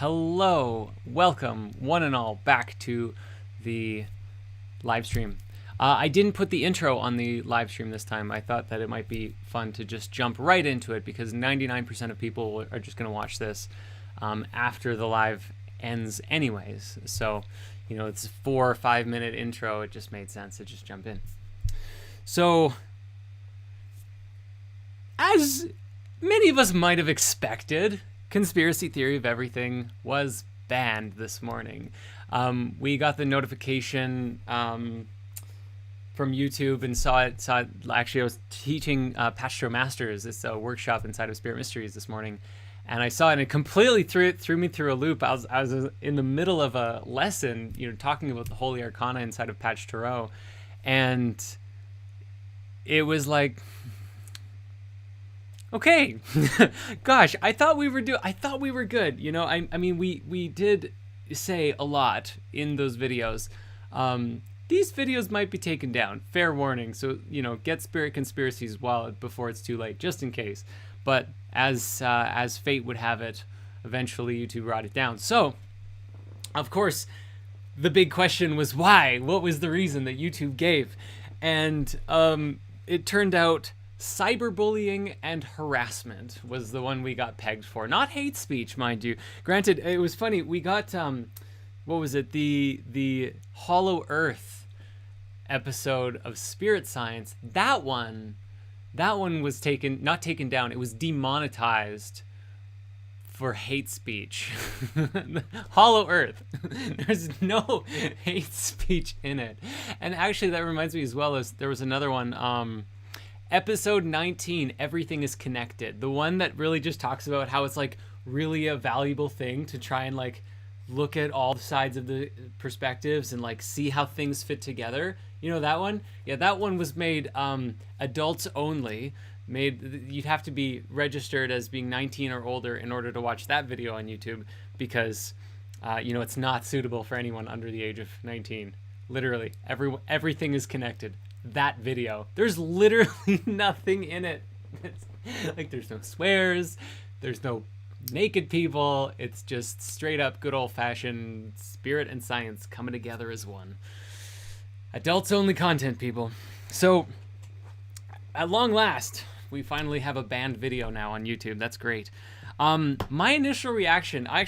Hello, welcome, one and all, back to the live stream. I didn't put the intro on the live stream this time. I thought that it might be fun to just jump right into it because 99% of people are just going to watch this after the live ends anyways. So, it's a 4 or 5 minute intro. It just made sense to just jump in. So, as many of us might have expected, Conspiracy Theory of Everything was banned this morning. We got the notification from YouTube and saw it. Actually, I was teaching Patch Tarot Masters, this workshop inside of Spirit Mysteries this morning, and I saw it and it completely threw me through a loop. I was in the middle of a lesson, talking about the Holy Arcana inside of Patch Tarot, and it was like, okay, gosh, I thought we were good. I mean, we did say a lot in those videos. These videos might be taken down. Fair warning. So, get Spirit Conspiracies before it's too late, just in case. But as fate would have it, eventually YouTube brought it down. So, of course, the big question was why? What was the reason that YouTube gave? And it turned out cyberbullying and harassment was the one we got pegged for. Not hate speech, mind you. Granted, it was funny. We got, what was it? The Hollow Earth episode of Spirit Science. That one was not taken down. It was demonetized for hate speech. Hollow Earth. There's no hate speech in it. And actually, that reminds me as well as there was another one, Episode 19, Everything is Connected. The one that really just talks about how it's like really a valuable thing to try and like look at all sides of the perspectives and like see how things fit together. You know that one? Yeah, that one was made adults only. You'd have to be registered as being 19 or older in order to watch that video on YouTube because it's not suitable for anyone under the age of 19. Literally, everything is connected. That video, there's literally nothing in it. Like there's no swears, there's no naked people. It's just straight up good old-fashioned spirit and science coming together as one. Adults only content, people. So at long last, we finally have a banned video now on YouTube. That's great. My initial reaction, I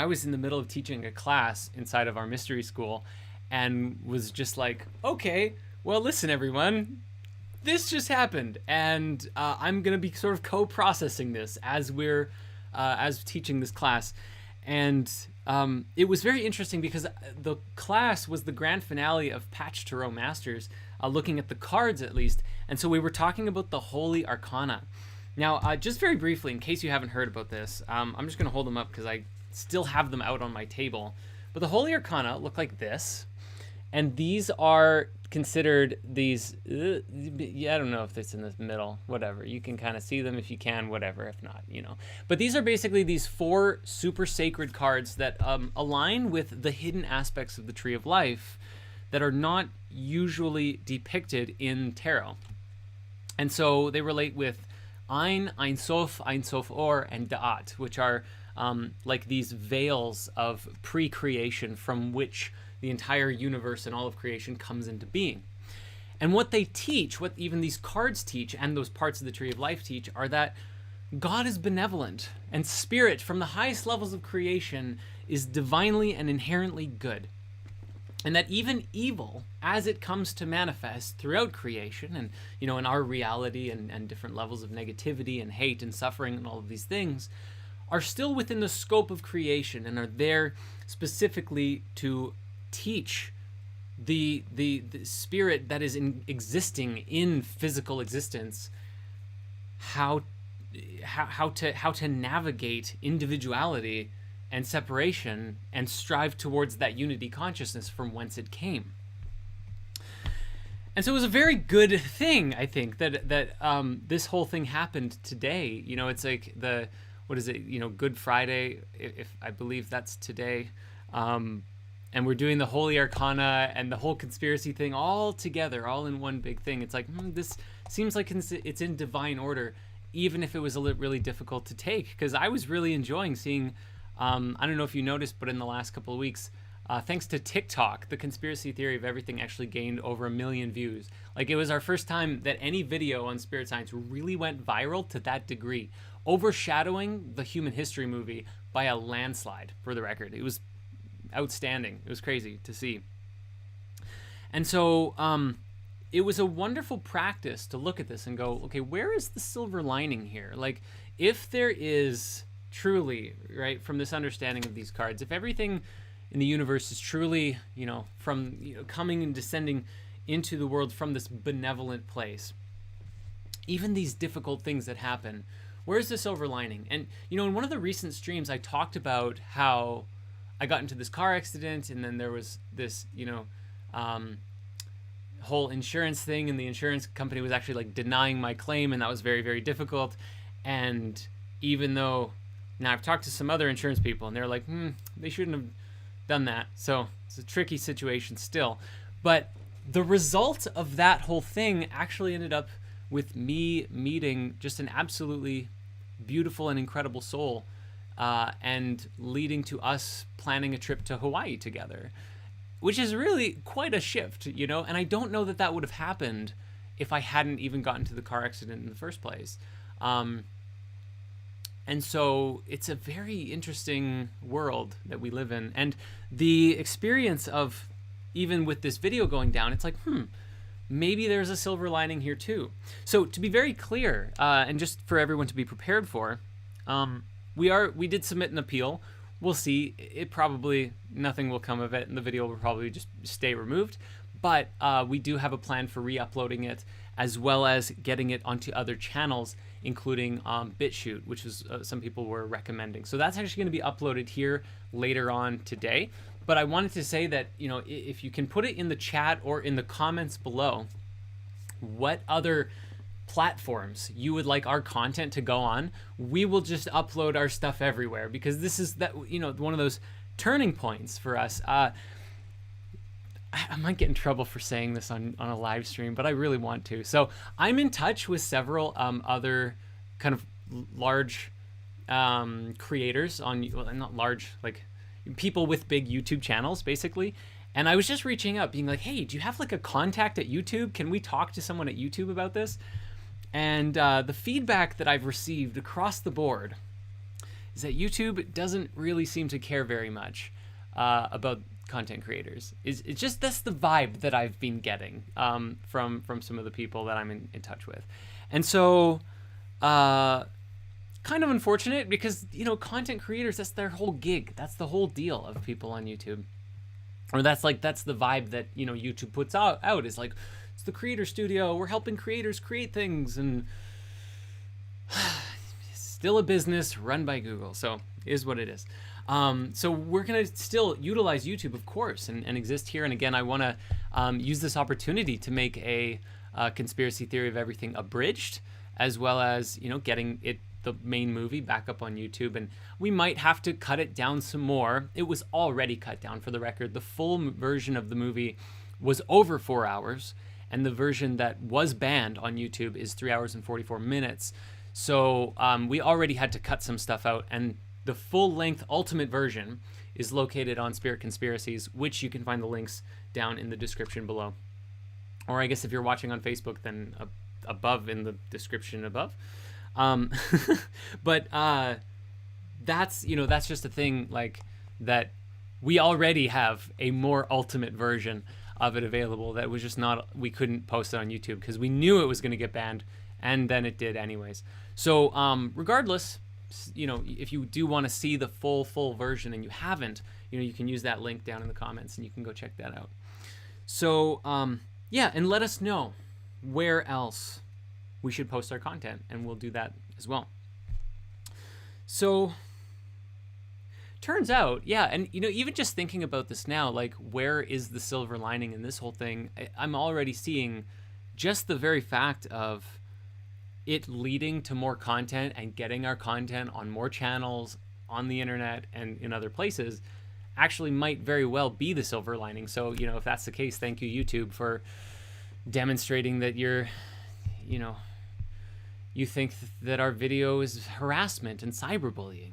was in the middle of teaching a class inside of our mystery school and was just like, okay, well, listen, everyone, this just happened, and I'm going to be sort of co-processing this as we're teaching this class. And it was very interesting because the class was the grand finale of Patch Tarot Masters, looking at the cards at least. And so we were talking about the Holy Arcana. Now, just very briefly, in case you haven't heard about this, I'm just going to hold them up because I still have them out on my table. But the Holy Arcana look like this. And these are considered I don't know if it's in the middle, whatever. You can kind of see them if you can, whatever, if not, But these are basically these 4 super sacred cards that align with the hidden aspects of the Tree of Life that are not usually depicted in tarot. And so they relate with Ein Sof, Ein Sof Or, and Da'at, which are like these veils of pre-creation from which the entire universe and all of creation comes into being. And what they teach, what even these cards teach and those parts of the Tree of Life teach, are that God is benevolent and spirit from the highest levels of creation is divinely and inherently good. And that even evil, as it comes to manifest throughout creation and, in our reality and different levels of negativity and hate and suffering and all of these things, are still within the scope of creation and are there specifically to teach the spirit that is existing in physical existence how to navigate individuality and separation and strive towards that unity consciousness from whence it came. And so it was a very good thing, I think, that this whole thing happened today. It's like what is it? Good Friday, if I believe that's today. And we're doing the Holy Arcana and the whole conspiracy thing all together, all in one big thing. It's like, this seems like it's in divine order, even if it was really difficult to take, because I was really enjoying seeing I don't know if you noticed, but in the last couple of weeks, thanks to TikTok, the conspiracy theory of everything actually gained over 1 million views. Like, it was our first time that any video on Spirit Science really went viral to that degree, overshadowing the Human History movie by a landslide, for the record. It was outstanding. It was crazy to see. And so it was a wonderful practice to look at this and go, okay, where is the silver lining here? Like, if there is truly, right, from this understanding of these cards, if everything in the universe is truly, from coming and descending into the world from this benevolent place, even these difficult things that happen, where's the silver lining? And in one of the recent streams, I talked about how I got into this car accident, and then there was this whole insurance thing, and the insurance company was actually like denying my claim, and that was very, very difficult. And even though now I've talked to some other insurance people, and they're like, they shouldn't have done that. So it's a tricky situation still. But the result of that whole thing actually ended up with me meeting just an absolutely beautiful and incredible soul, and leading to us planning a trip to Hawaii together, which is really quite a shift, and I don't know that would have happened if I hadn't even gotten to the car accident in the first place. And so it's a very interesting world that we live in. And the experience of, even with this video going down, it's like, maybe there's a silver lining here too. So to be very clear, and just for everyone to be prepared for, we did submit an appeal. We'll see. It probably, nothing will come of it, and the video will probably just stay removed. But we do have a plan for re-uploading it, as well as getting it onto other channels, including BitChute, which is some people were recommending. So that's actually going to be uploaded here later on today. But I wanted to say that, if you can put it in the chat or in the comments below, what other platforms you would like our content to go on, we will just upload our stuff everywhere, because this is one of those turning points for us. I might get in trouble for saying this on a live stream, but I really want to. So I'm in touch with several other kind of large creators not large, like people with big YouTube channels, basically. And I was just reaching out, being like, hey, do you have like a contact at YouTube? Can we talk to someone at YouTube about this? And the feedback that I've received across the board is that YouTube doesn't really seem to care very much about content creators. It's just, that's the vibe that I've been getting from some of the people that I'm in touch with. And so kind of unfortunate, because content creators, that's their whole gig. That's the whole deal of people on YouTube. Or that's the vibe that YouTube puts out is like, it's the creator studio, we're helping creators create things, and still a business run by Google. So is what it is. So we're going to still utilize YouTube, of course, and exist here. And again, I want to use this opportunity to make a conspiracy theory of everything abridged, as well as, getting the main movie back up on YouTube. And we might have to cut it down some more. It was already cut down, for the record. The full version of the movie was over 4 hours, and the version that was banned on YouTube is 3 hours and 44 minutes. So we already had to cut some stuff out, and the full-length ultimate version is located on Spirit Conspiracies, which you can find the links down in the description below. Or I guess if you're watching on Facebook, then above in the description above. But that's just a thing, like, that we already have a more ultimate version of it available that was just not, we couldn't post it on YouTube because we knew it was going to get banned, and then it did anyways. So regardless, if you do want to see the full version and you haven't, you can use that link down in the comments and you can go check that out. So yeah, and let us know where else we should post our content, and we'll do that as well. So turns out, yeah, and even just thinking about this now, like, where is the silver lining in this whole thing? I'm already seeing just the very fact of it leading to more content and getting our content on more channels on the internet and in other places actually might very well be the silver lining. So, if that's the case, thank you, YouTube, for demonstrating that you're, you think that our video is harassment and cyberbullying.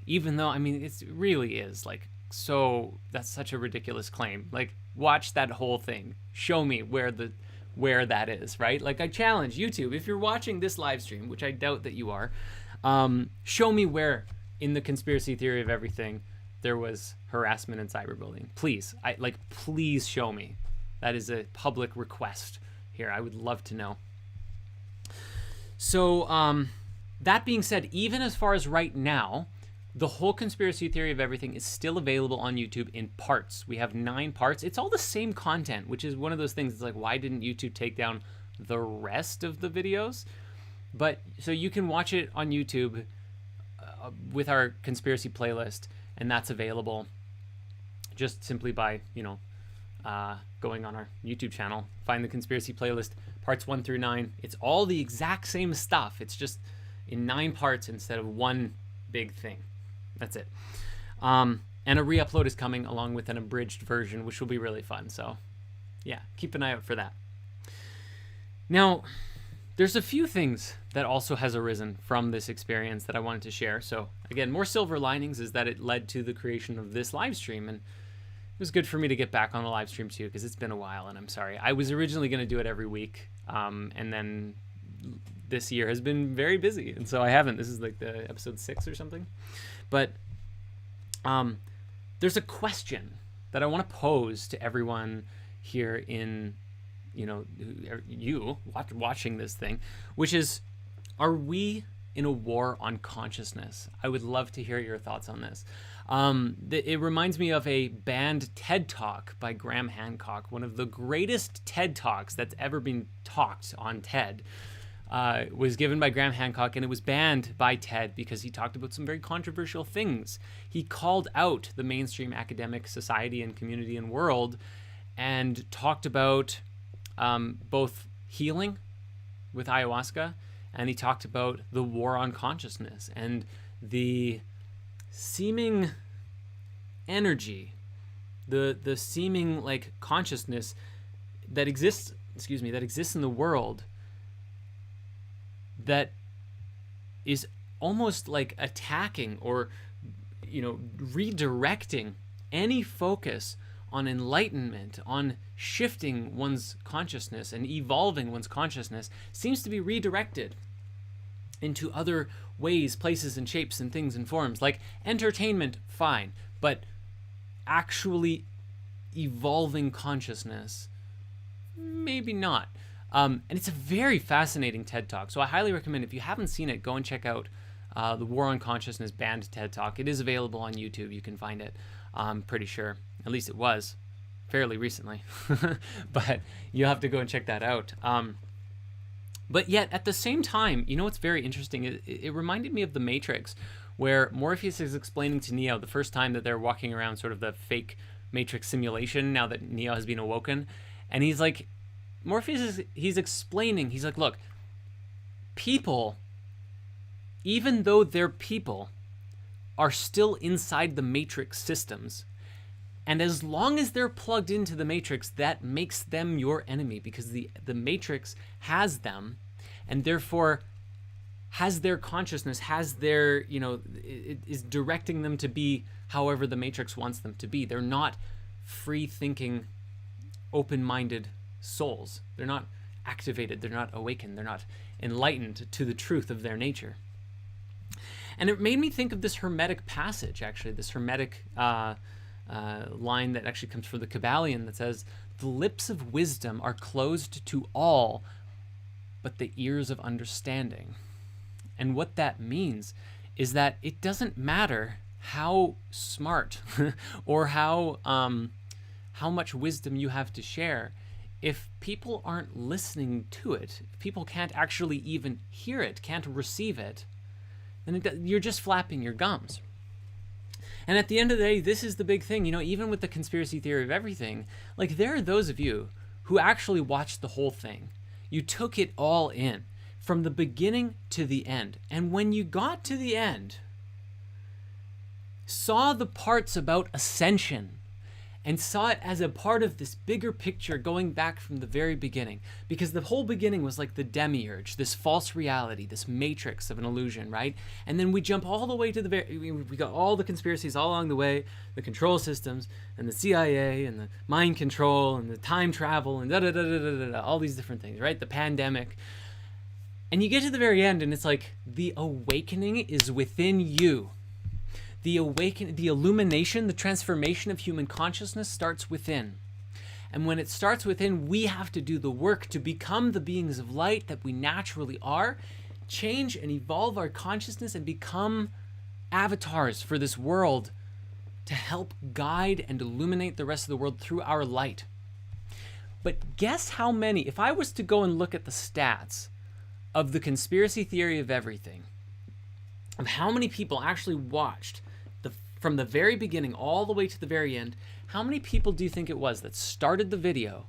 even though, I mean, it really is like, so that's such a ridiculous claim. Like, watch that whole thing. Show me where that is, right? Like, I challenge YouTube, if you're watching this live stream, which I doubt that you are, show me where in the conspiracy theory of everything there was harassment and cyberbullying. Please, please show me. That is a public request here. I would love to know. So, that being said, even as far as right now, the whole conspiracy theory of everything is still available on YouTube in parts. We have 9 parts. It's all the same content, which is one of those things. It's like, why didn't YouTube take down the rest of the videos? But so you can watch it on YouTube with our conspiracy playlist, and that's available just simply by, going on our YouTube channel, find the conspiracy playlist, parts 1 through 9. It's all the exact same stuff. It's just in 9 parts instead of one big thing. That's it. And a re-upload is coming along with an abridged version, which will be really fun. So yeah, keep an eye out for that. Now, there's a few things that also has arisen from this experience that I wanted to share. So again, more silver linings is that it led to the creation of this live stream. And it was good for me to get back on the live stream too, because it's been a while, and I'm sorry. I was originally going to do it every week. And then this year has been very busy, and so I haven't. This is like the episode 6 or something. But there's a question that I want to pose to everyone here in, you watching this thing, which is, are we in a war on consciousness? I would love to hear your thoughts on this. It reminds me of a banned TED Talk by Graham Hancock, one of the greatest TED Talks that's ever been talked on TED. Was given by Graham Hancock, and it was banned by TED because he talked about some very controversial things. He called out the mainstream academic society and community and world, and talked about both healing with ayahuasca, and he talked about the war on consciousness and the seeming energy, the seeming like consciousness that exists in the world, that is almost like attacking or redirecting any focus on enlightenment, on shifting one's consciousness and evolving one's consciousness, seems to be redirected into other ways, places, and shapes and things and forms. Like entertainment, fine, but actually evolving consciousness, maybe not. And it's a very fascinating TED Talk. So I highly recommend, if you haven't seen it, go and check out the War on Consciousness banned TED Talk. It is available on YouTube. You can find it, I'm pretty sure. At least it was fairly recently. But you'll have to go and check that out. But yet, at the same time, what's very interesting? It reminded me of The Matrix, where Morpheus is explaining to Neo the first time that they're walking around sort of the fake Matrix simulation now that Neo has been awoken. And he's like, he's explaining, he's like, look, people, even though they're people, are still inside the Matrix systems. And as long as they're plugged into the Matrix, that makes them your enemy, because the Matrix has them, and therefore has their consciousness, has their, it is directing them to be however the Matrix wants them to be. They're not free-thinking, open-minded souls. They're not activated. They're not awakened. They're not enlightened to the truth of their nature. And it made me think of this Hermetic passage, actually, this Hermetic line that actually comes from the Kabbalion that says, "The lips of wisdom are closed to all, but the ears of understanding." And what that means is that it doesn't matter how smart or how much wisdom you have to share. If people aren't listening to it, if people can't actually even hear it, can't receive it, then you're just flapping your gums. And at the end of the day, this is the big thing. Even with the conspiracy theory of everything, like, there are those of you who actually watched the whole thing. You took it all in from the beginning to the end. And when you got to the end, saw the parts about ascension and saw it as a part of this bigger picture going back from the very beginning. Because the whole beginning was like the demiurge, this false reality, this matrix of an illusion, right? And then we jump all the way to the we got all the conspiracies all along the way, the control systems, and the CIA, and the mind control, and the time travel, and da-da-da-da-da-da, all these different things, right? The pandemic. And you get to the very end, and it's like, the awakening is within you. The illumination, the transformation of human consciousness starts within. And when it starts within, we have to do the work to become the beings of light that we naturally are, change and evolve our consciousness, and become avatars for this world to help guide and illuminate the rest of the world through our light. But guess how many, if I was to go and look at the stats of the conspiracy theory of everything, of how many people actually watched from the very beginning all the way to the very end, how many people do you think it was that started the video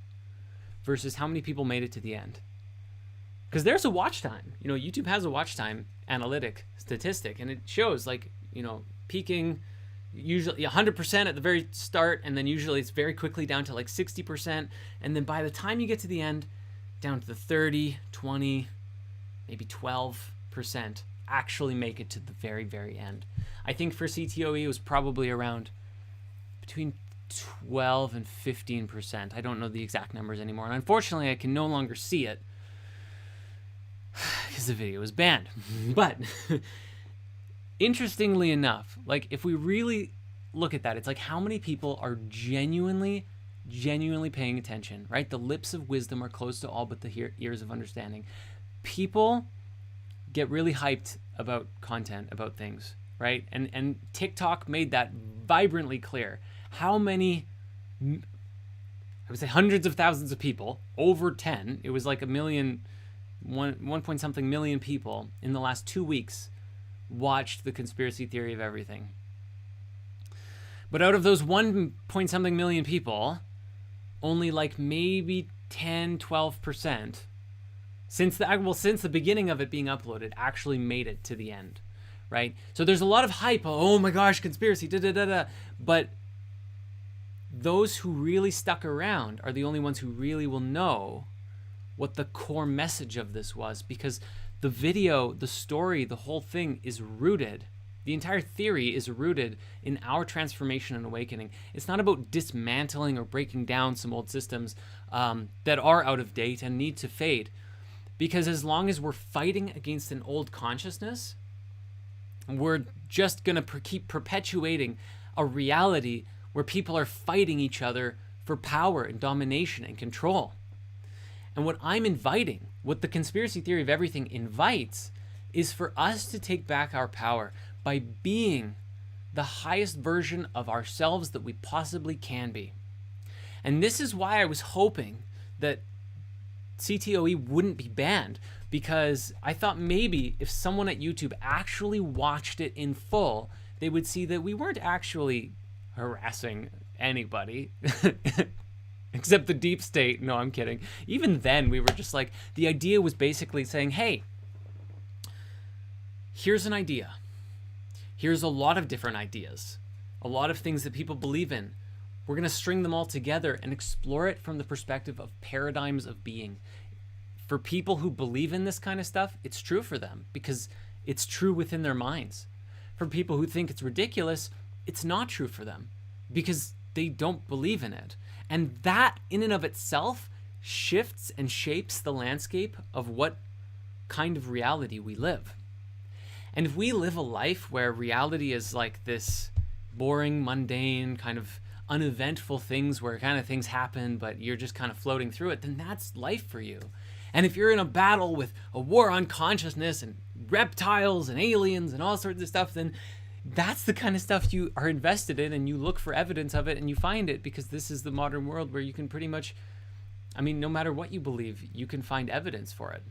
versus how many people made it to the end? Because there's a watch time. You know, YouTube has a watch time analytic statistic, and it shows, like, you know, peaking usually 100% at the very start, and then usually it's very quickly down to like 60%, and then by the time you get to the end, down to the 30, 20, maybe 12% actually make it to the very, very end. I think for CTOE it was probably around between 12 and 15%. I don't know the exact numbers anymore, and unfortunately I can no longer see it because the video was banned. But interestingly enough, like, if we really look at that, it's like, how many people are genuinely paying attention, right? The lips of wisdom are closed to all but the ears of understanding. People get really hyped about content, about things, right? And TikTok made that vibrantly clear. How many, I would say hundreds of thousands of people, over 10, it was like 1 point something million people in the last 2 weeks watched the conspiracy theory of everything. But out of those 1 point something million people, only like maybe 10, 12%, since the beginning of it being uploaded, actually made it to the end, right? So there's a lot of hype. Oh my gosh, conspiracy, da-da-da-da. But those who really stuck around are the only ones who really will know what the core message of this was, because the video, the story, the whole thing is rooted. The entire theory is rooted in our transformation and awakening. It's not about dismantling or breaking down some old systems that are out of date and need to fade. Because as long as we're fighting against an old consciousness, we're just going to keep perpetuating a reality where people are fighting each other for power and domination and control. And what I'm inviting, what the conspiracy theory of everything invites, is for us to take back our power by being the highest version of ourselves that we possibly can be. And this is why I was hoping that CTOE wouldn't be banned, because I thought maybe if someone at YouTube actually watched it in full, they would see that we weren't actually harassing anybody except the deep state. No, I'm kidding. Even then, we were just like, the idea was basically saying, hey, here's an idea. Here's a lot of different ideas, a lot of things that people believe in. We're going to string them all together and explore it from the perspective of paradigms of being. For people who believe in this kind of stuff, it's true for them because it's true within their minds. For people who think it's ridiculous, it's not true for them because they don't believe in it. And that in and of itself shifts and shapes the landscape of what kind of reality we live. And if we live a life where reality is like this boring, mundane, kind of uneventful things where kind of things happen, but you're just kind of floating through it, then that's life for you. And if you're in a battle with a war on consciousness and reptiles and aliens and all sorts of stuff, then that's the kind of stuff you are invested in, and you look for evidence of it and you find it, because this is the modern world where you can pretty much, I mean, no matter what you believe, you can find evidence for it.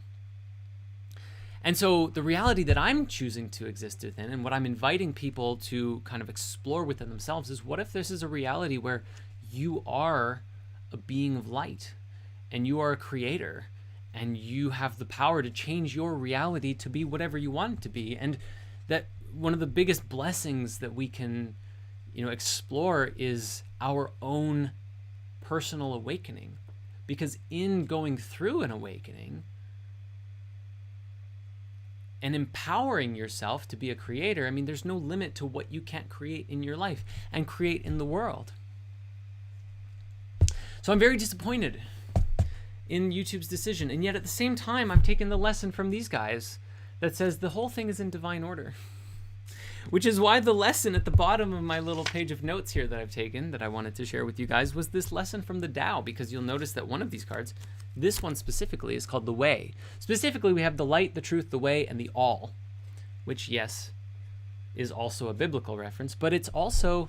And so the reality that I'm choosing to exist within, and what I'm inviting people to kind of explore within themselves, is what if this is a reality where you are a being of light and you are a creator and you have the power to change your reality to be whatever you want it to be. And that one of the biggest blessings that we can explore is our own personal awakening. Because in going through an awakening and empowering yourself to be a creator, I mean, there's no limit to what you can't create in your life and create in the world. So I'm very disappointed in YouTube's decision. And yet at the same time, I'm taking the lesson from these guys that says the whole thing is in divine order. Which is why the lesson at the bottom of my little page of notes here that I've taken, that I wanted to share with you guys, was this lesson from the Tao, because you'll notice that one of these cards, this one specifically, is called the Way. Specifically, we have the light, the truth, the way, and the all, which, yes, is also a biblical reference, but it's also,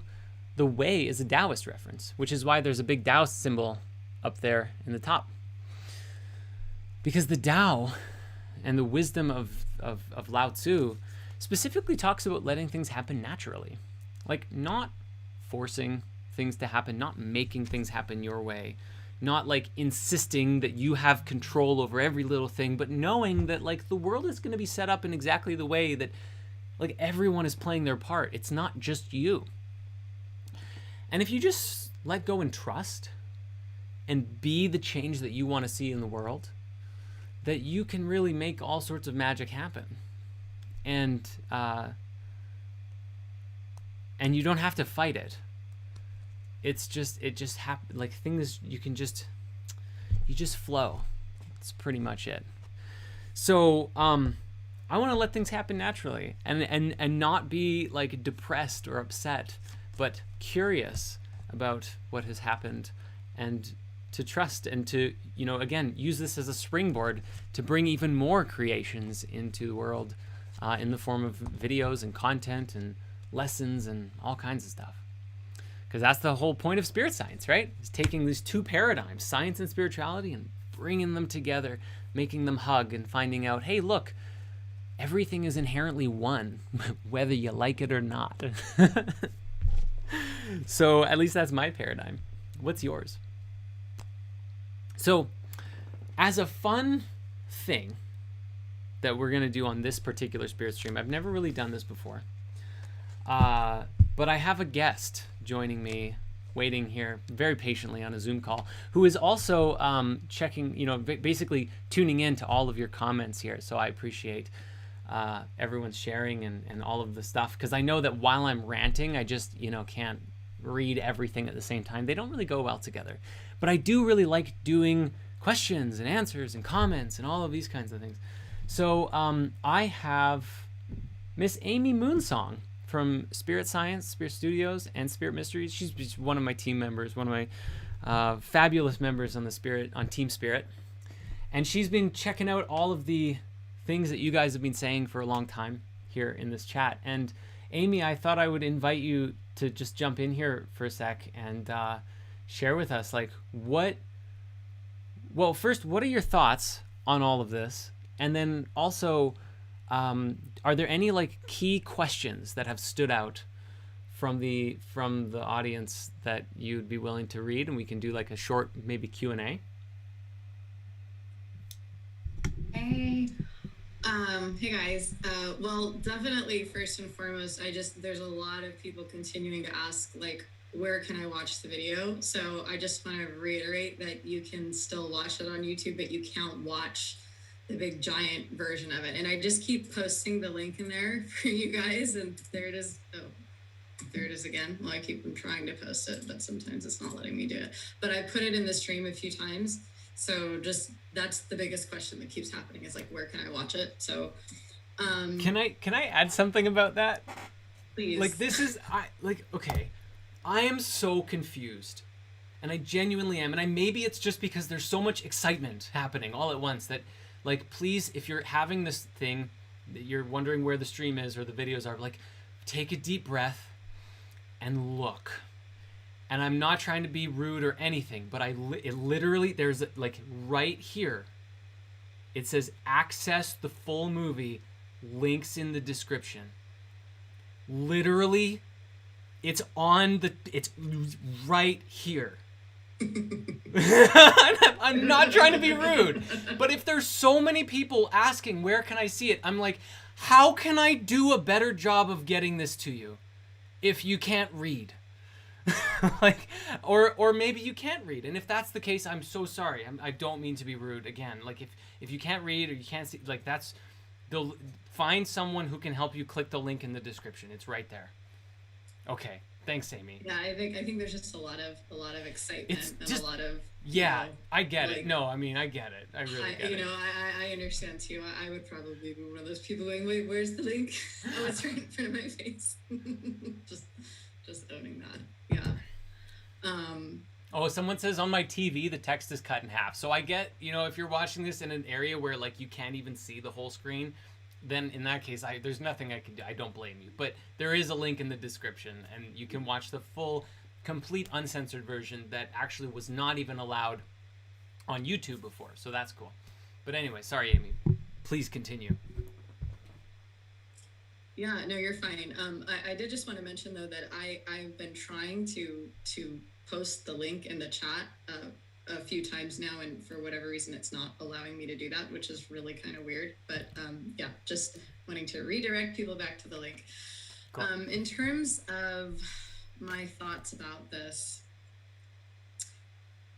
the way is a Taoist reference, which is why there's a big Tao symbol up there in the top. Because the Tao and the wisdom of Lao Tzu specifically talks about letting things happen naturally. Like, not forcing things to happen, not making things happen your way, not like insisting that you have control over every little thing, but knowing that like the world is going to be set up in exactly the way that like everyone is playing their part. It's not just you. And if you just let go and trust and be the change that you want to see in the world, that you can really make all sorts of magic happen. And you don't have to fight it. It just happens, like things, you just flow. That's pretty much it. So I want to let things happen naturally and not be like depressed or upset, but curious about what has happened, and to trust and to, again, use this as a springboard to bring even more creations into the world. In the form of videos and content and lessons and all kinds of stuff. Because that's the whole point of spirit science, right? It's taking these two paradigms, science and spirituality, and bringing them together, making them hug, and finding out, hey, look, everything is inherently one, whether you like it or not. So at least that's my paradigm. What's yours? So as a fun thing that we're going to do on this particular spirit stream, I've never really done this before, but I have a guest joining me, waiting here very patiently on a Zoom call, who is also checking, basically tuning in to all of your comments here. So I appreciate everyone's sharing and all of the stuff, because I know that while I'm ranting, I just can't read everything at the same time. They don't really go well together, but I do really like doing questions and answers and comments and all of these kinds of things. So I have Miss Amy Moonsong from Spirit Science, Spirit Studios, and Spirit Mysteries. She's one of my team members, one of my fabulous members on Team Spirit. And she's been checking out all of the things that you guys have been saying for a long time here in this chat. And Amy, I thought I would invite you to just jump in here for a sec and share with us, like, first, what are your thoughts on all of this? And then also, are there any like key questions that have stood out from the audience that you'd be willing to read, and we can do like a short maybe Q&A? Hey, hey guys. Well, definitely first and foremost, there's a lot of people continuing to ask like, where can I watch the video? So I just want to reiterate that you can still watch it on YouTube, but you can't watch the big giant version of it. And I just keep posting the link in there for you guys, and there it is. Oh, there it is again. Well, I keep trying to post it, but sometimes it's not letting me do it. But I put it in the stream a few times. So just, that's the biggest question that keeps happening, is like, where can I watch it? So can I add something about that? Please. Like, this is okay, I am so confused, and I genuinely am, and maybe it's just because there's so much excitement happening all at once that, like, please, if you're having this thing that you're wondering where the stream is or the videos are, like, take a deep breath and look. And I'm not trying to be rude or anything, but it literally, there's like right here, it says access the full movie, links in the description. Literally, it's right here. I'm not trying to be rude, but if there's so many people asking, where can I see it? I'm like, how can I do a better job of getting this to you? if you can't read. Like, or maybe you can't read, and if that's the case, I'm so sorry. I don't mean to be rude. Again, like if you can't read or you can't see, like that's the find someone who can help you. Click the link in the description. It's right there. Okay, thanks, Amy. Yeah, I think there's just a lot of excitement It's and just a lot of yeah, you know, I get it. like, No, I mean I get it. I really get you it. know, I understand too. I would probably be one of those people going, wait, where's the link? Oh, it's right in front of my face. just just owning that. Yeah. Oh, someone says on my TV the text is cut in half. So I get, you know, if you're watching this in an area where like you can't even see the whole screen, then in that case, there's nothing I can do. I don't blame you. But there is a link in the description, and you can watch the full, complete uncensored version that actually was not even allowed on YouTube before. So that's cool. But anyway, sorry, Amy. Please continue. Yeah, no, you're fine. I did just want to mention though that I've been trying to post the link in the chat a few times now, and for whatever reason, it's not allowing me to do that, which is really kind of weird. But yeah, just wanting to redirect people back to the link. Cool. In terms of my thoughts about this,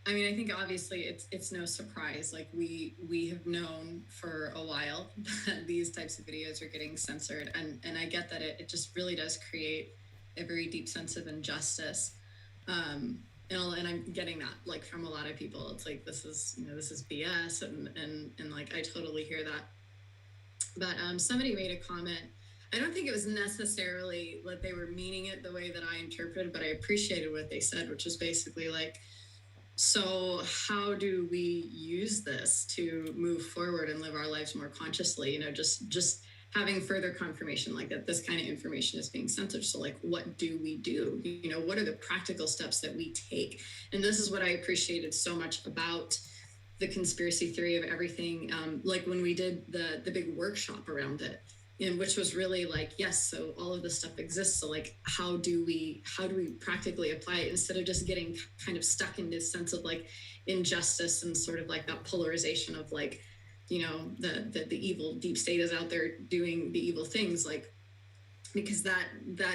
I mean, I think obviously it's no surprise. Like we have known for a while that these types of videos are getting censored, and I get that it just really does create a very deep sense of injustice. And I'm getting that like from a lot of people. It's like this is BS, and like I totally hear that. But somebody made a comment. I don't think it was necessarily that they were meaning it the way that I interpreted, but I appreciated what they said, which was basically like, so how do we use this to move forward and live our lives more consciously? You know, just having further confirmation like that this kind of information is being censored. So like, what do we do? You know, what are the practical steps that we take? And this is what I appreciated so much about the conspiracy theory of everything. Like when we did the big workshop around it, and which was really like, yes, so all of this stuff exists. So like, how do we practically apply it instead of just getting kind of stuck in this sense of like injustice and sort of like that polarization of like, you know, the evil deep state is out there doing the evil things, like, because that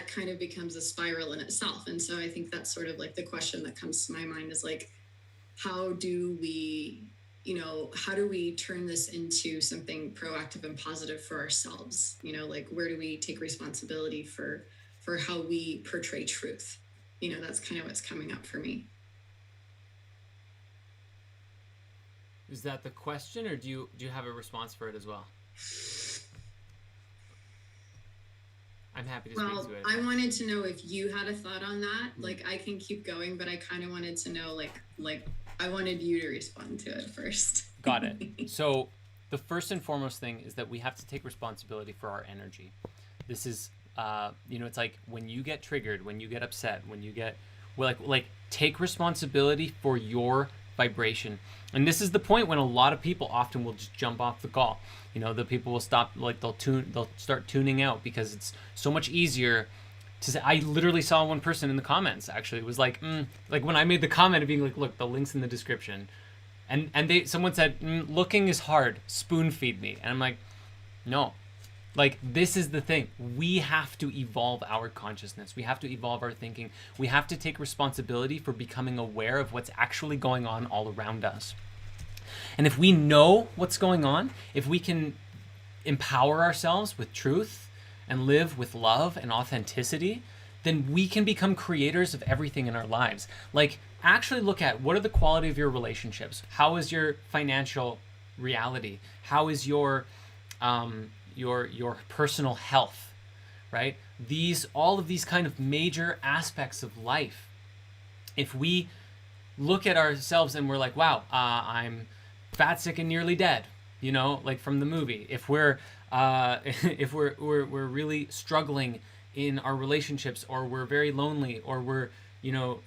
kind of becomes a spiral in itself. And so I think that's sort of like the question that comes to my mind is like, how do we turn this into something proactive and positive for ourselves? You know, like where do we take responsibility for how we portray truth? You know, that's kind of what's coming up for me. Is that the question, or do you have a response for it as well? I'm happy to speak to it. I wanted to know if you had a thought on that. Like, I can keep going, but I kind of wanted to know, like I wanted you to respond to it first. Got it. So the first and foremost thing is that we have to take responsibility for our energy. This is, you know, it's like when you get triggered, when you get upset, when you get, like take responsibility for your vibration. And this is the point when a lot of people often will just jump off the call. You know, the people will stop, like they'll start tuning out because it's so much easier to say. I literally saw one person in the comments actually, it was like, like when I made the comment of being like, look, the link's in the description. And someone said, looking is hard, spoon feed me. And I'm like, no. Like, this is the thing. We have to evolve our consciousness. We have to evolve our thinking. We have to take responsibility for becoming aware of what's actually going on all around us. And if we know what's going on, if we can empower ourselves with truth and live with love and authenticity, then we can become creators of everything in our lives. Like, actually look at what are the quality of your relationships? How is your financial reality? How is your personal health, right? All of these kind of major aspects of life. If we look at ourselves and we're like, wow, I'm fat, sick, and nearly dead, you know, like from the movie. If we're if we're really struggling in our relationships, or we're very lonely, or we're, you know,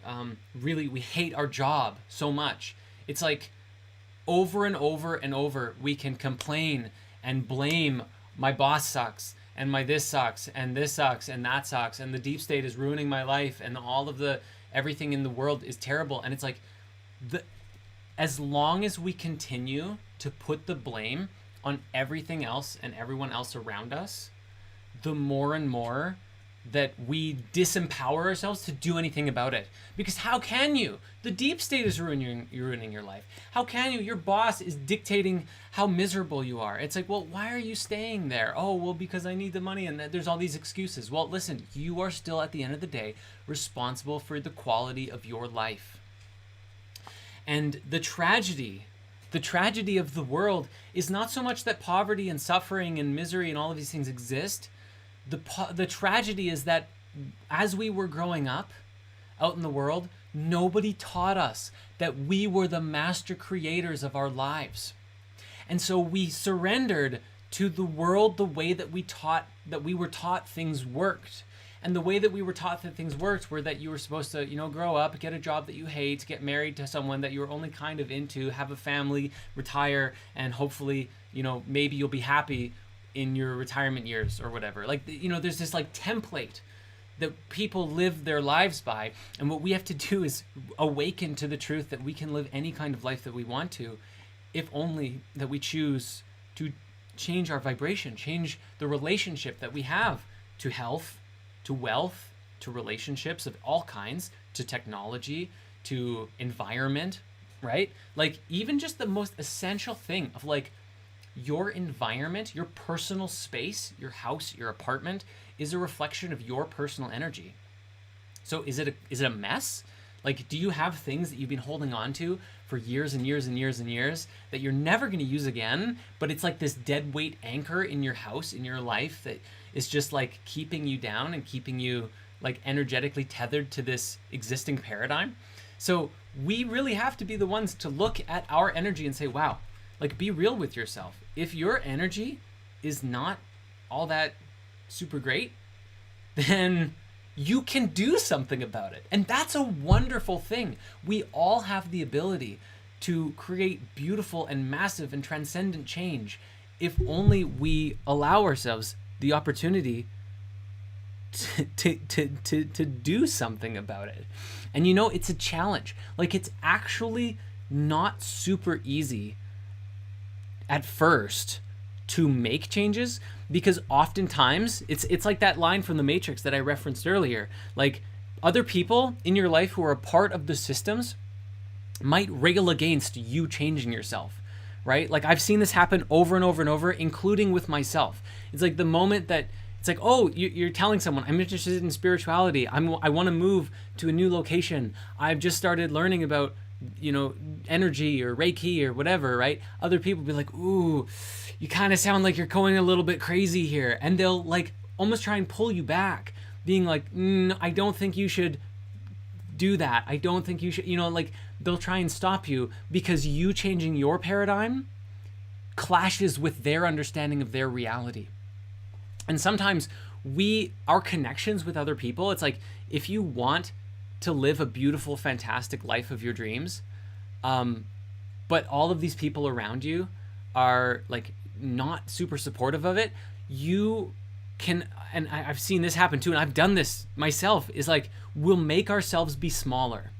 really we hate our job so much, it's like over and over and over we can complain and blame my boss sucks, and my this sucks, and this sucks, and that sucks, and the deep state is ruining my life, and all of the everything in the world is terrible. And it's like, as long as we continue to put the blame on everything else and everyone else around us, the more and more that we disempower ourselves to do anything about it. Because how can you? The deep state is ruining your life. How can you? Your boss is dictating how miserable you are. It's like, well, why are you staying there? Oh, well, because I need the money, and there's all these excuses. Well, listen, you are still at the end of the day responsible for the quality of your life. And the tragedy of the world is not so much that poverty and suffering and misery and all of these things exist. The tragedy is that as we were growing up out in the world, nobody taught us that we were the master creators of our lives. And so we surrendered to the world the way that we were taught things worked. And the way that we were taught that things worked were that you were supposed to, grow up, get a job that you hate, get married to someone that you were only kind of into, have a family, retire, and hopefully, maybe you'll be happy in your retirement years or whatever. Like, there's this like template that people live their lives by. And what we have to do is awaken to the truth that we can live any kind of life that we want to, if only that we choose to change our vibration, change the relationship that we have to health, to wealth, to relationships of all kinds, to technology, to environment, right? Like, even just the most essential thing of like your environment, your personal space, your house, your apartment is a reflection of your personal energy. So is it a mess? Like, do you have things that you've been holding on to for years and years and years and years that you're never going to use again, but it's like this dead weight anchor in your house, in your life, that is just like keeping you down and keeping you like energetically tethered to this existing paradigm? So we really have to be the ones to look at our energy and say, wow, like, be real with yourself. If your energy is not all that super great, then you can do something about it. And that's a wonderful thing. We all have the ability to create beautiful and massive and transcendent change if only we allow ourselves the opportunity to do something about it. And it's a challenge. Like, it's actually not super easy at first to make changes, because oftentimes it's like that line from The Matrix that I referenced earlier. Like, other people in your life who are a part of the systems might rail against you changing yourself, right? Like, I've seen this happen over and over and over, including with myself. It's like the moment that it's like, oh, you're telling someone, I'm interested in spirituality. I want to move to a new location. I've just started learning about, energy or Reiki or whatever, right? Other people be like, ooh, you kind of sound like you're going a little bit crazy here. And they'll like almost try and pull you back, being like, I don't think you should do that. I don't think you should, like they'll try and stop you because you changing your paradigm clashes with their understanding of their reality. And sometimes our connections with other people, it's like, if you want to live a beautiful, fantastic life of your dreams, but all of these people around you are like not super supportive of it, you can, and I've seen this happen too, and I've done this myself, is like, we'll make ourselves be smaller.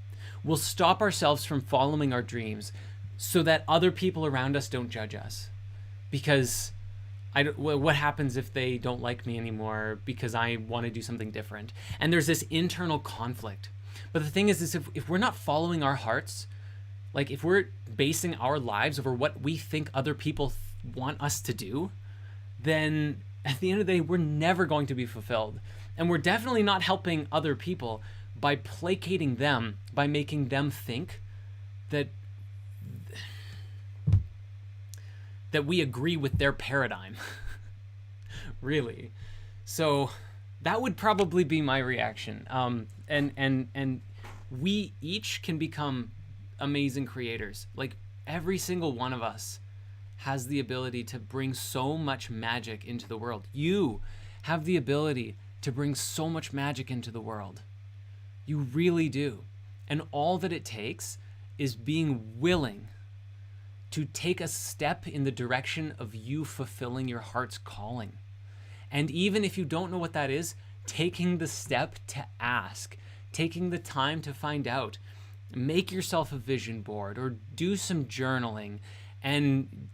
We'll stop ourselves from following our dreams so that other people around us don't judge us. Because what happens if they don't like me anymore because I want to do something different? And there's this internal conflict. But the thing is if we're not following our hearts, like if we're basing our lives over what we think other people want us to do, then at the end of the day, we're never going to be fulfilled. And we're definitely not helping other people by placating them, by making them think that we agree with their paradigm. Really. So that would probably be my reaction. And we each can become amazing creators. Like, every single one of us has the ability to bring so much magic into the world. You have the ability to bring so much magic into the world. You really do. And all that it takes is being willing to take a step in the direction of you fulfilling your heart's calling. And even if you don't know what that is, taking the step to ask, taking the time to find out, make yourself a vision board or do some journaling and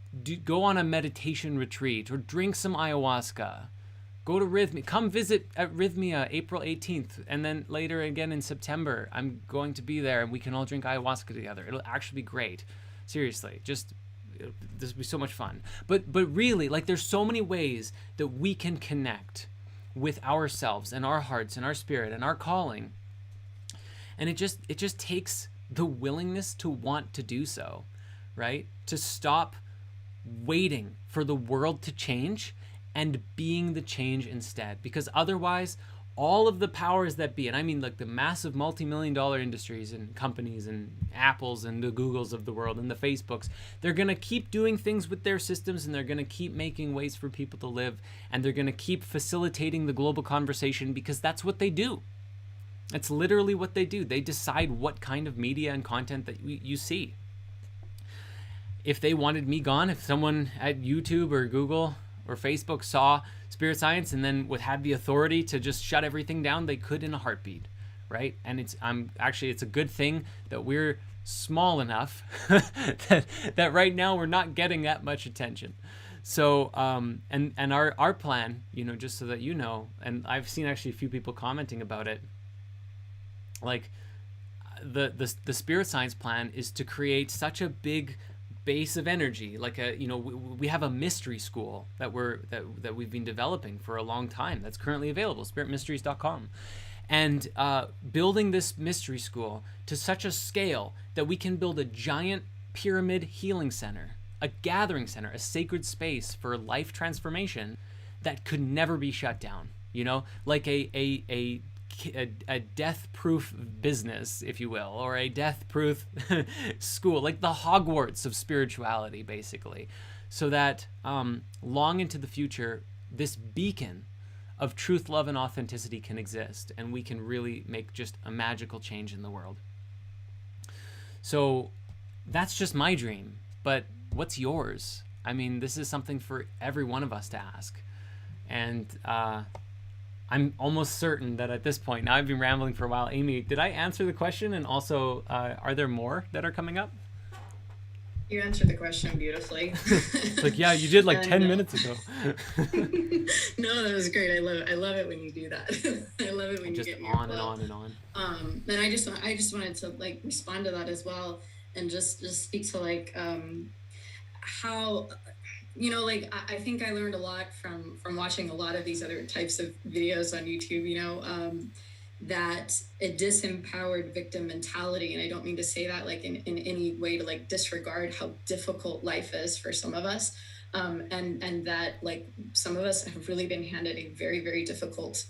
go on a meditation retreat or drink some ayahuasca, Go to Rhythmia. Come visit at Rhythmia April 18th. And then later again in September, I'm going to be there and we can all drink ayahuasca together. It'll actually be great. Seriously, just this will be so much fun. But really, like, there's so many ways that we can connect with ourselves and our hearts and our spirit and our calling. And it just takes the willingness to want to do so, right? To stop waiting for the world to change and being the change instead. Because otherwise, all of the powers that be, and I mean like the massive multi-million-dollar industries and companies and Apples and the Googles of the world and the Facebooks, they're going to keep doing things with their systems, and they're going to keep making ways for people to live, and they're going to keep facilitating the global conversation, because that's what they do. It's literally what they do. They decide what kind of media and content that you see. If they wanted me gone, if someone at YouTube or Google or Facebook saw Spirit Science and then would have the authority to just shut everything down, they could in a heartbeat, right? And it's a good thing that we're small enough that right now we're not getting that much attention. So and our plan, just so that you know, and I've seen actually a few people commenting about it, like the Spirit Science plan is to create such a big base of energy, like we have a mystery school that we've been developing for a long time that's currently available, spiritmysteries.com, and building this mystery school to such a scale that we can build a giant pyramid healing center, a gathering center, a sacred space for life transformation that could never be shut down, like a death-proof business, if you will, or a death-proof school, like the Hogwarts of spirituality, basically, so that long into the future, this beacon of truth, love, and authenticity can exist, and we can really make just a magical change in the world. So that's just my dream, but what's yours? I mean, this is something for every one of us to ask. And I'm almost certain that at this point, now I've been rambling for a while. Amy, did I answer the question? And also, are there more that are coming up? You answered the question beautifully. Like, yeah, you did like 10 minutes ago. No, that was great. I love it when you do that. I love it when you get on and on and on. And I just wanted to like respond to that as well, and just speak to like how, I think I learned a lot from watching a lot of these other types of videos on YouTube, that a disempowered victim mentality, and I don't mean to say that like in any way to like disregard how difficult life is for some of us, and that like some of us have really been handed a very, very difficult,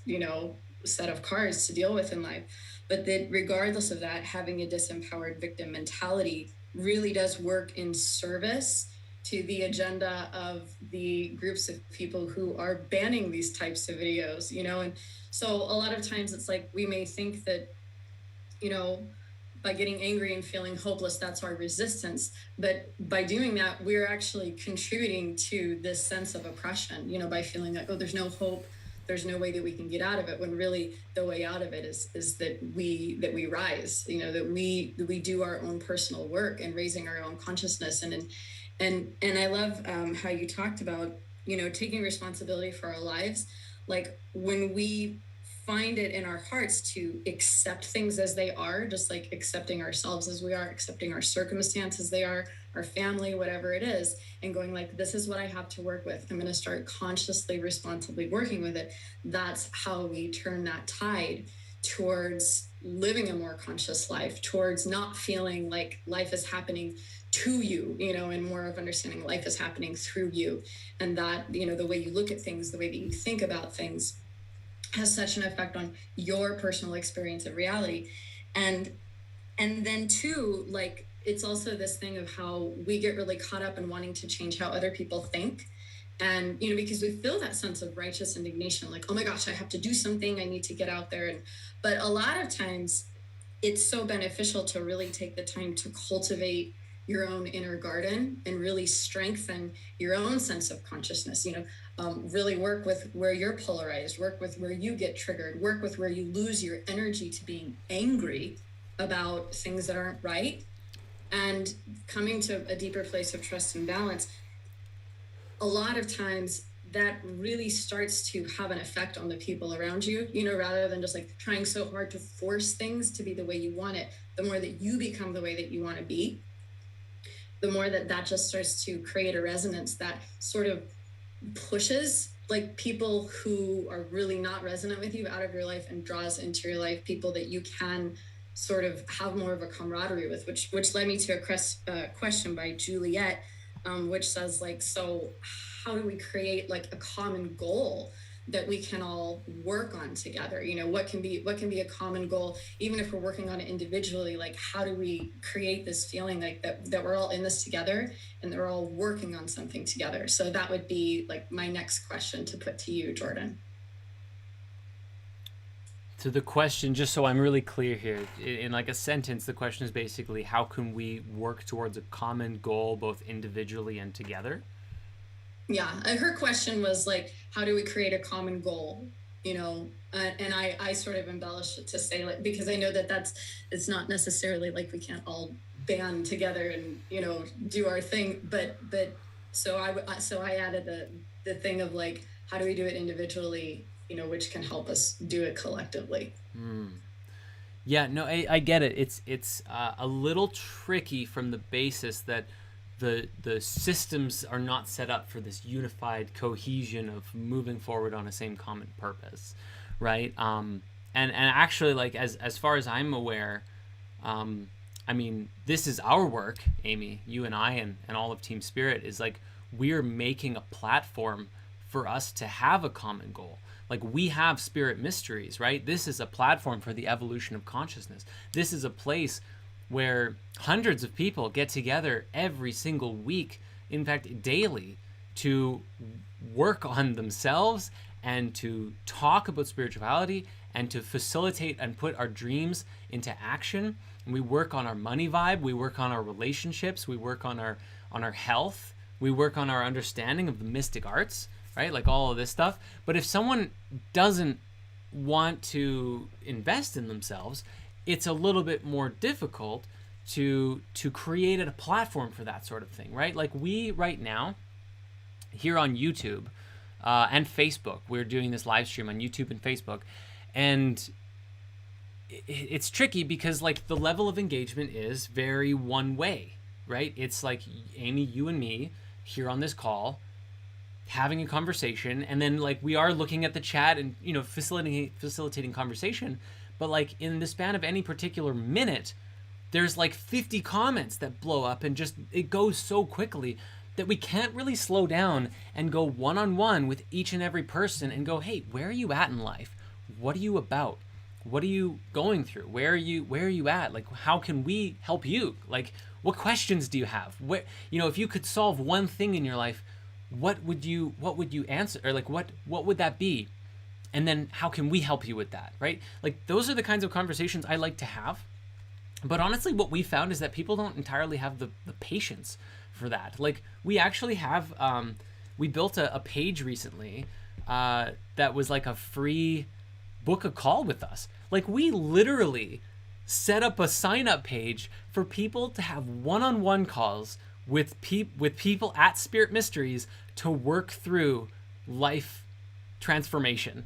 set of cards to deal with in life. But that regardless of that, having a disempowered victim mentality really does work in service to the agenda of the groups of people who are banning these types of videos, and so a lot of times it's like we may think that, by getting angry and feeling hopeless, that's our resistance. But by doing that, we're actually contributing to this sense of oppression, by feeling like, oh, there's no hope, there's no way that we can get out of it, when really the way out of it is that we rise, that we do our own personal work and raising our own consciousness. And I love how you talked about, taking responsibility for our lives. Like when we find it in our hearts to accept things as they are, just like accepting ourselves as we are, accepting our circumstances as they are, our family, whatever it is, and going like, this is what I have to work with. I'm going to start consciously, responsibly working with it. That's how we turn that tide towards living a more conscious life, towards not feeling like life is happening to you, and more of understanding life is happening through you. And that, the way you look at things, the way that you think about things has such an effect on your personal experience of reality. And then too, like, it's also this thing of how we get really caught up in wanting to change how other people think. And, because we feel that sense of righteous indignation, like, oh my gosh, I have to do something, I need to get out there. But a lot of times it's so beneficial to really take the time to cultivate your own inner garden and really strengthen your own sense of consciousness, really work with where you're polarized, work with where you get triggered, work with where you lose your energy to being angry about things that aren't right, and coming to a deeper place of trust and balance. A lot of times that really starts to have an effect on the people around you, you know, rather than just like trying so hard to force things to be the way you want it. The more that you become the way that you want to be, the more that that just starts to create a resonance that sort of pushes like people who are really not resonant with you out of your life and draws into your life people that you can sort of have more of a camaraderie with, which led me to a question by Juliet, which says like, so how do we create like a common goal that we can all work on together? You know, what can be a common goal, even if we're working on it individually? Like, how do we create this feeling like that we're all in this together and they're all working on something together? So that would be like my next question to put to you, Jordan. So the question, just so I'm really clear here, in like a sentence, the question is basically, how can we work towards a common goal, both individually and together? Yeah, her question was like, how do we create a common goal? You know, and I sort of embellished it to say like, because I know that it's not necessarily like we can't all band together and, you know, do our thing, but so I added the thing of like, how do we do it individually, you know, which can help us do it collectively. Yeah, no, I get it. It's a little tricky from the basis that the systems are not set up for this unified cohesion of moving forward on a same common purpose, right? And actually, like as far as I'm aware, I mean, this is our work, Amy, you and I, and all of Team Spirit, is like we're making a platform for us to have a common goal. Like we have Spirit Mysteries, right? This is a platform for the evolution of consciousness. This is a place where hundreds of people get together every single week, in fact, daily, to work on themselves and to talk about spirituality and to facilitate and put our dreams into action. And we work on our money vibe, we work on our relationships, we work on our health, we work on our understanding of the mystic arts, right? Like all of this stuff. But if someone doesn't want to invest in themselves, it's a little bit more difficult to create a platform for that sort of thing, right? Like we right now here on YouTube and Facebook, we're doing this live stream on YouTube and Facebook, and it's tricky because like the level of engagement is very one way, right? It's like Amy, you and me here on this call having a conversation, and then like we are looking at the chat and, you know, facilitating conversation. But like in the span of any particular minute, there's like 50 comments that blow up, and just it goes so quickly that we can't really slow down and go one-on-one with each and every person and go, hey, where are you at in life? What are you about? What are you going through? Where are you at? Like, how can we help you? Like, what questions do you have? What, you know, if you could solve one thing in your life, what would you answer? Or like, what would that be? And then how can we help you with that, right? Like those are the kinds of conversations I like to have. But honestly, what we found is that people don't entirely have the patience for that. Like we actually have, we built a page recently that was like a free book a call with us. Like we literally set up a sign-up page for people to have one-on-one calls with people at Spirit Mysteries to work through life transformation.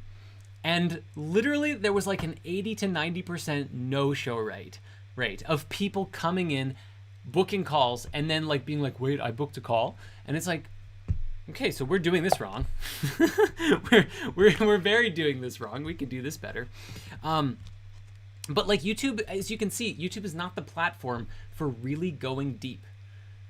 And literally there was like an 80 to 90% no-show rate of people coming in, booking calls, and then like being like, wait, I booked a call. And it's like, okay, so we're doing this wrong. we're very doing this wrong. We could do this better. But like YouTube, as you can see, YouTube is not the platform for really going deep.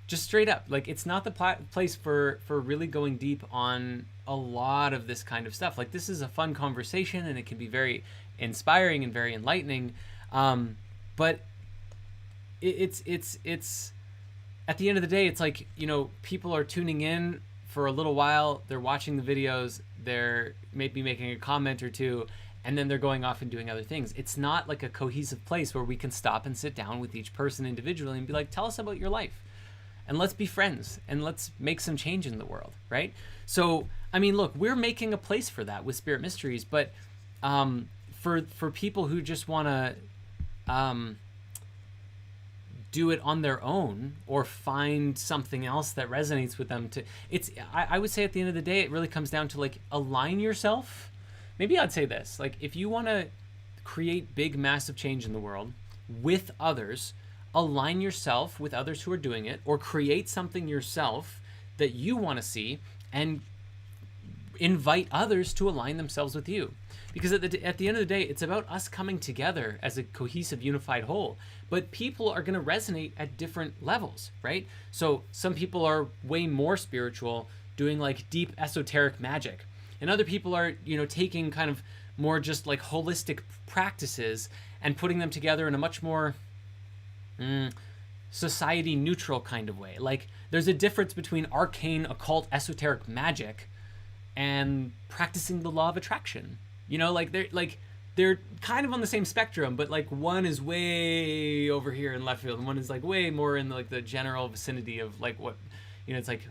Just straight up, like it's not the place for really going deep on a lot of this kind of stuff. Like this is a fun conversation and it can be very inspiring and very enlightening, but it's at the end of the day, it's like, you know, people are tuning in for a little while, they're watching the videos, they're maybe making a comment or two, and then they're going off and doing other things. It's not like a cohesive place where we can stop and sit down with each person individually and be like, tell us about your life. And let's be friends and let's make some change in the world, right? So, I mean, look, we're making a place for that with Spirit Mysteries, but for people who just want to do it on their own or find something else that resonates with them. I would say at the end of the day, it really comes down to like align yourself. Maybe I'd say this, like if you want to create big, massive change in the world with others, align yourself with others who are doing it, or create something yourself that you want to see and invite others to align themselves with you. Because at the end of the day, it's about us coming together as a cohesive, unified whole. But people are going to resonate at different levels, right? So some people are way more spiritual, doing like deep esoteric magic. And other people are, taking kind of more just like holistic practices and putting them together in a much more society neutral kind of way. Like there's a difference between arcane, occult, esoteric magic and practicing the law of attraction. They're kind of on the same spectrum, but like one is way over here in left field and one is like way more in like the general vicinity of like what, it's like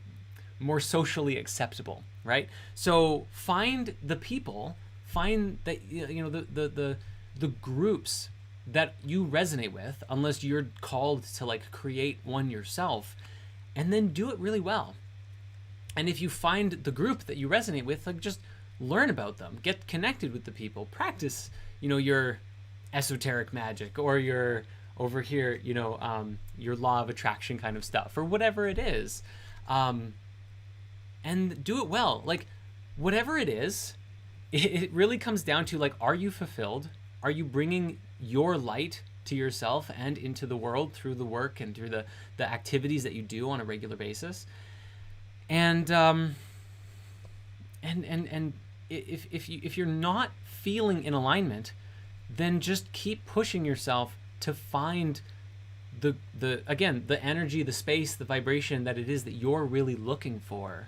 more socially acceptable, right? So find the people, find that, the groups that you resonate with, unless you're called to like create one yourself, and then do it really well. And if you find the group that you resonate with, like just learn about them, get connected with the people, practice, your esoteric magic or your over here, your law of attraction kind of stuff or whatever it is. And do it well. Like whatever it is, it really comes down to like, are you fulfilled? Are you bringing your light to yourself and into the world through the work and through the activities that you do on a regular basis? And if you're not feeling in alignment, then just keep pushing yourself to find the energy, the space, the vibration that it is that you're really looking for,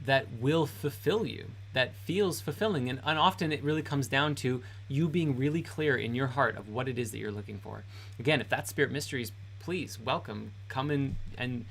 that will fulfill you, that feels fulfilling. And often it really comes down to you being really clear in your heart of what it is that you're looking for. Again, if that's Spirit Mysteries, please welcome, come in and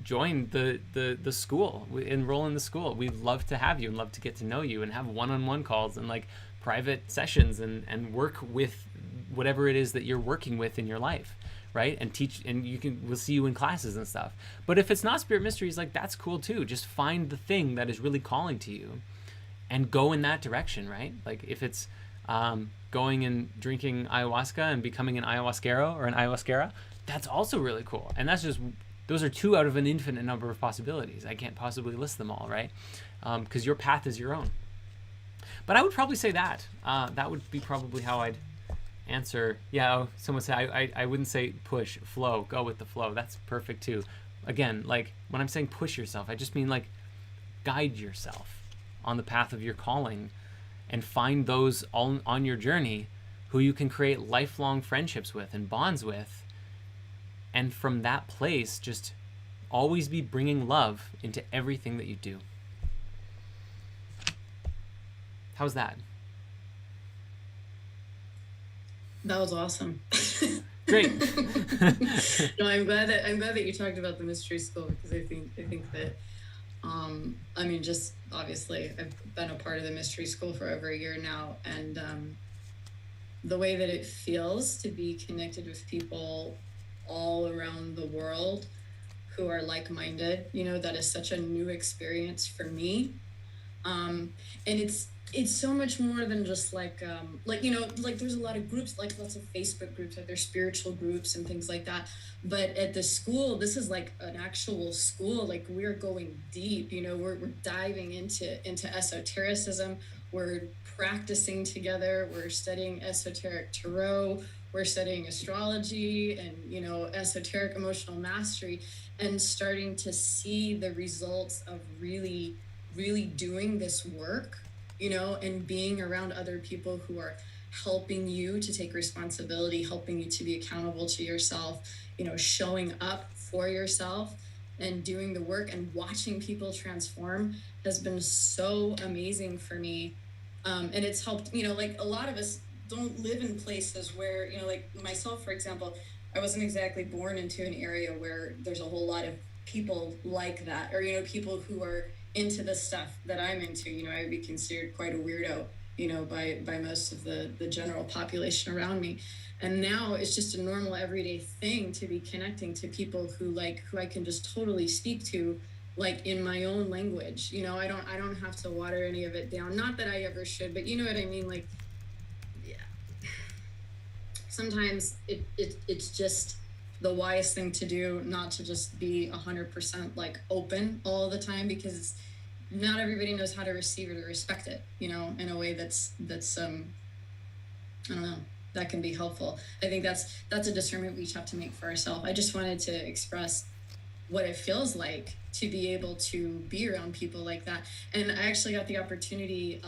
join the school, enroll in the school. We'd love to have you and love to get to know you and have one-on-one calls and like private sessions and work with whatever it is that you're working with in your life, right? And teach, and we'll see you in classes and stuff. But if it's not Spirit Mysteries, like that's cool too. Just find the thing that is really calling to you and go in that direction, right? Like if it's going and drinking ayahuasca and becoming an ayahuasquero or an ayahuasquera, that's also really cool. And those are two out of an infinite number of possibilities. I can't possibly list them all, right? Because your path is your own. But I would probably say that. That would be probably how I'd answer. Yeah, someone said I wouldn't say push, flow, go with the flow. That's perfect too. Again, like when I'm saying push yourself, I just mean like guide yourself on the path of your calling and find those on your journey who you can create lifelong friendships with and bonds with. And from that place, just always be bringing love into everything that you do. How's that? That was awesome. Great. No, I'm glad that you talked about the mystery school, because I think that just obviously I've been a part of the mystery school for over a year now, and the way that it feels to be connected with people all around the world who are like-minded, that is such a new experience for me. And it's so much more than just like there's a lot of groups, like lots of Facebook groups, like there's spiritual groups and things like that. But at the school, this is like an actual school. Like we're going deep, we're diving into esotericism. We're practicing together. We're studying esoteric tarot. We're studying astrology and, esoteric emotional mastery, and starting to see the results of really, really doing this work, and being around other people who are helping you to take responsibility, helping you to be accountable to yourself, showing up for yourself and doing the work and watching people transform has been so amazing for me. And it's helped, like a lot of us don't live in places where, like myself, for example, I wasn't exactly born into an area where there's a whole lot of people like that, or, people who are into the stuff that I'm into. I would be considered quite a weirdo by most of the general population around me. And now it's just a normal everyday thing to be connecting to people who I can just totally speak to, like in my own language. I don't have to water any of it down. Not that I ever should, but you know what I mean? Like, yeah. Sometimes it's just the wise thing to do, not to just be 100% like open all the time, because not everybody knows how to receive it or respect it, in a way that's I don't know, that can be helpful. I think that's a discernment we each have to make for ourselves. I just wanted to express what it feels like to be able to be around people like that. And I actually got the opportunity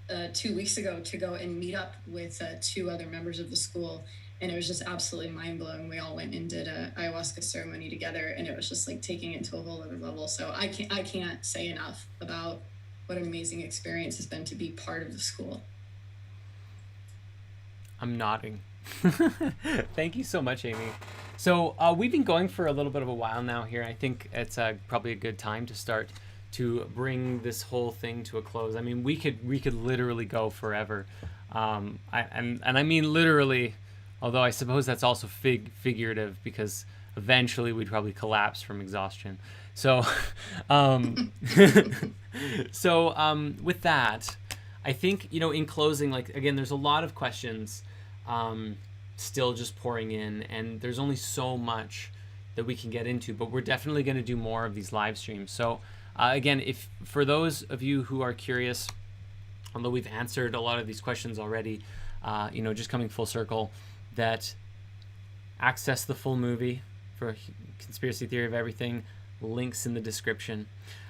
2 weeks ago to go and meet up with 2 other members of the school. And it was just absolutely mind blowing. We all went and did a ayahuasca ceremony together, and it was just like taking it to a whole other level. So I can't say enough about what an amazing experience has been to be part of the school. I'm nodding. Thank you so much, Amy. So we've been going for a little bit of a while now here. I think it's probably a good time to start to bring this whole thing to a close. I mean, we could literally go forever. I mean literally, although I suppose that's also figurative, because eventually we'd probably collapse from exhaustion. So, with that, I think, in closing, like, again, there's a lot of questions still just pouring in, and there's only so much that we can get into, but we're definitely going to do more of these live streams. So, again, if for those of you who are curious, although we've answered a lot of these questions already, just coming full circle, that access the full movie for Conspiracy Theory of Everything, links in the description.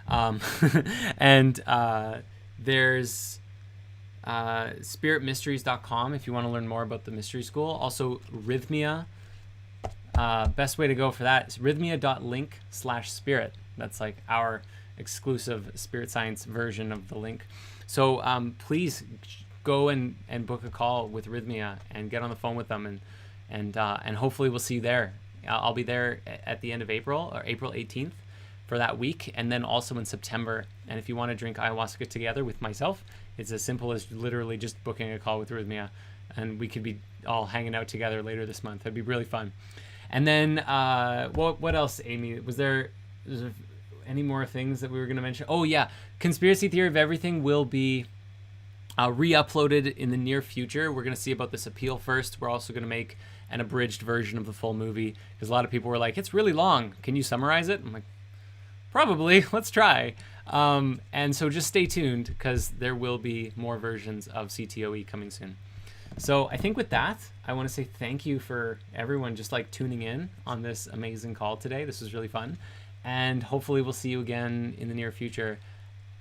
And there's spiritmysteries.com if you want to learn more about the mystery school. Also Rhythmia, best way to go for that is rhythmia.link/spirit. That's like our exclusive spirit science version of the link. So please go and book a call with Rhythmia and get on the phone with them, and hopefully we'll see you there. I'll be there at the end of April, or April 18th, for that week, and then also in September. And if you want to drink ayahuasca together with myself, it's as simple as literally just booking a call with Rhythmia, and we could be all hanging out together later this month. That'd be really fun. And then what else, Amy? Was there any more things that we were going to mention? Oh yeah, Conspiracy Theory of Everything will be re-uploaded in the near future. We're going to see about this appeal first. We're also going to make an abridged version of the full movie, because a lot of people were like, it's really long, can you summarize it? I'm like, probably, let's try. And so just stay tuned, because there will be more versions of CTOE coming soon. So I think with that, I want to say thank you for everyone just like tuning in on this amazing call today. This was really fun. And hopefully we'll see you again in the near future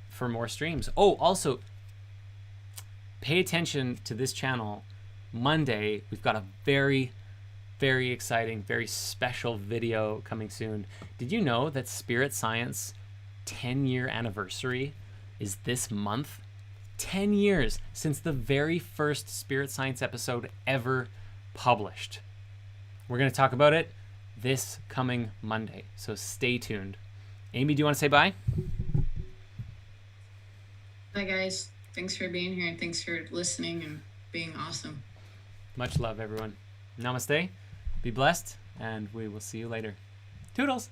for more streams. Oh, also, pay attention to this channel. Monday, we've got a very, very exciting, very special video coming soon. Did you know that Spirit Science 10-year anniversary is this month? 10 years since the very first Spirit Science episode ever published. We're going to talk about it this coming Monday, so stay tuned. Amy, do you want to say bye? Bye, guys. Thanks for being here, and thanks for listening and being awesome. Much love, everyone. Namaste. Be blessed, and we will see you later. Toodles.